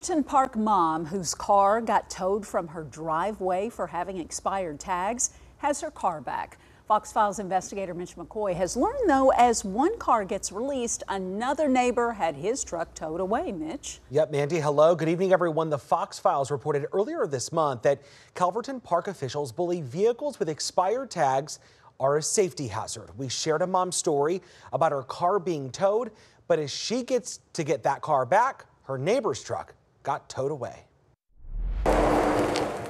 Calverton Park mom whose car got towed from her driveway for having expired tags has her car back. Fox Files investigator Mitch McCoy has learned, though, as one car gets released, another neighbor had his truck towed away. Mitch. Yep, Mandy, hello. Good evening, everyone. The Fox Files reported earlier this month that Calverton Park officials believe vehicles with expired tags are a safety hazard. We shared a mom's story about her car being towed, but as she gets to get that car back, her neighbor's truck got towed away.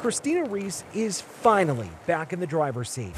Christina Reese is finally back in the driver's seat.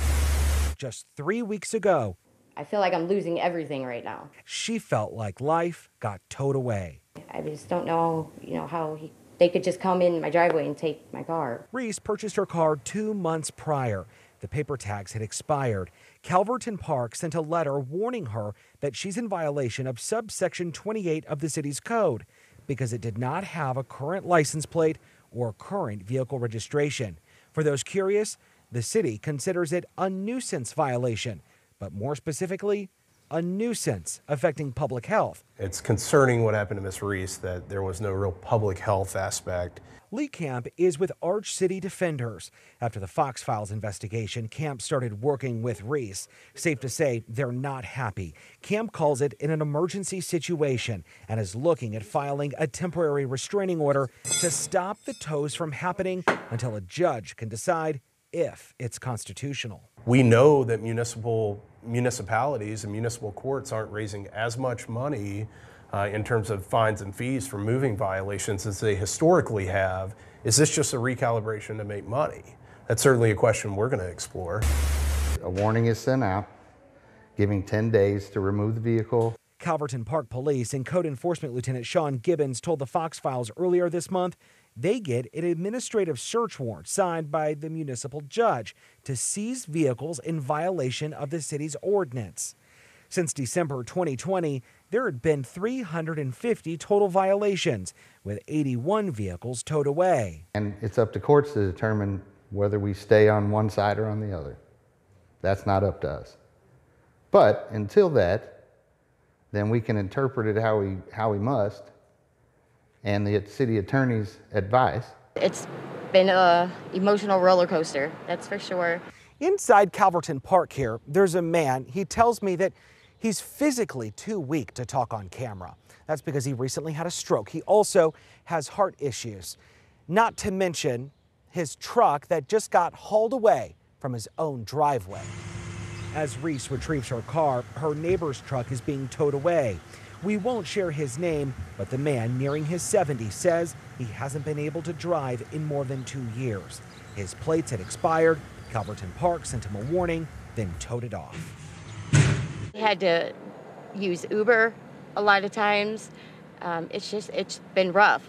Just 3 weeks ago, I feel like I'm losing everything right now. she felt like life got towed away. I just don't know, how they could just come in my driveway and take my car. Reese purchased her car 2 months prior. The paper tags had expired. Calverton Park sent a letter warning her that she's in violation of subsection 28 of the city's code because it did not have a current license plate or current vehicle registration. For those curious, the city considers it a nuisance violation, but more specifically, a nuisance affecting public health. It's concerning what happened to Miss Reese, that there was no real public health aspect. Lee Camp is with Arch City Defenders. After the Fox Files investigation, Camp started working with Reese. Safe to say, they're not happy. Camp calls it an emergency situation and is looking at filing a temporary restraining order to stop the tows from happening until a judge can decide if it's constitutional. We know that municipalities and municipal courts aren't raising as much money in terms of fines and fees for moving violations as they historically have. Is this just a recalibration to make money? That's certainly a question we're going to explore. A warning is sent out, giving 10 days to remove the vehicle. Calverton Park Police and Code Enforcement Lieutenant Sean Gibbons told the Fox Files earlier this month they get an administrative search warrant signed by the municipal judge to seize vehicles in violation of the city's ordinance. Since December 2020, there had been 350 total violations, with 81 vehicles towed away. And it's up to courts to determine whether we stay on one side or on the other. That's not up to us. But until that, then we can interpret it how we must, and the city attorney's advice. It's been an emotional roller coaster, that's for sure. Inside Calverton Park here, there's a man. He tells me that he's physically too weak to talk on camera. That's because he recently had a stroke. He also has heart issues, not to mention his truck that just got hauled away from his own driveway. As Reese retrieves her car, her neighbor's truck is being towed away. We won't share his name, but the man nearing his 70s says he hasn't been able to drive in more than 2 years. His plates had expired. Calverton Park sent him a warning, then towed it off. I had to use Uber a lot of times. It's been rough.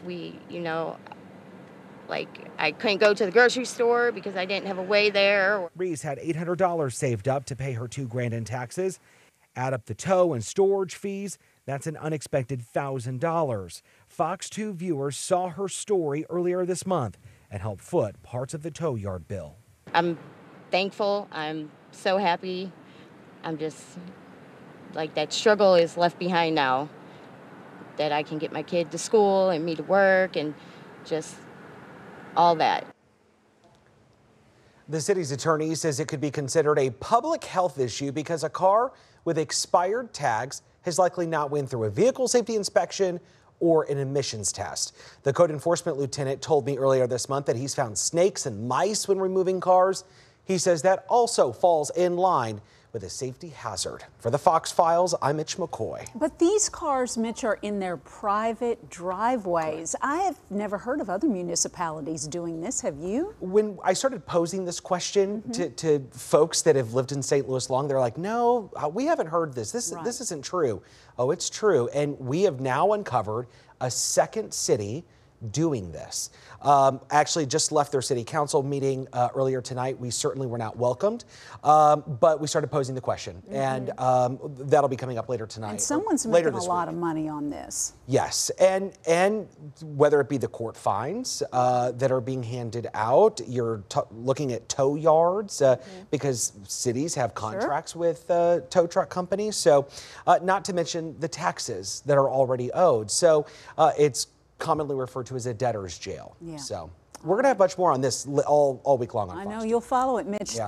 I couldn't go to the grocery store because I didn't have a way there. Reese had $800 saved up to pay her $2 grand in taxes. Add up the tow and storage fees, that's an unexpected $1,000. Fox 2 viewers saw her story earlier this month and helped foot parts of the tow yard bill. I'm thankful. I'm so happy. I'm just like, that struggle is left behind now, that I can get my kid to school and me to work and just all that. The city's attorney says it could be considered a public health issue because a car with expired tags has likely not went through a vehicle safety inspection or an emissions test. The code enforcement lieutenant told me earlier this month that he's found snakes and mice when removing cars. He says that also falls in line with a safety hazard. For the Fox Files, I'm Mitch McCoy. But these cars, Mitch, are in their private driveways. I have never heard of other municipalities doing this. Have you? When I started posing this question to folks that have lived in St. Louis long, they're like, no, we haven't heard this. This isn't true. Oh, it's true. And we have now uncovered a second city doing this. Actually just left their city council meeting earlier tonight. We certainly were not welcomed, but we started posing the question, and that'll be coming up later tonight. And someone's making a lot of money on this. Yes, and whether it be the court fines that are being handed out, you're looking at tow yards because cities have contracts with tow truck companies. So not to mention the taxes that are already owed. So it's commonly referred to as a debtor's jail. Yeah. So we're going to have much more on this all week long on I Fox know 2. you'll follow it, Mitch. Yeah.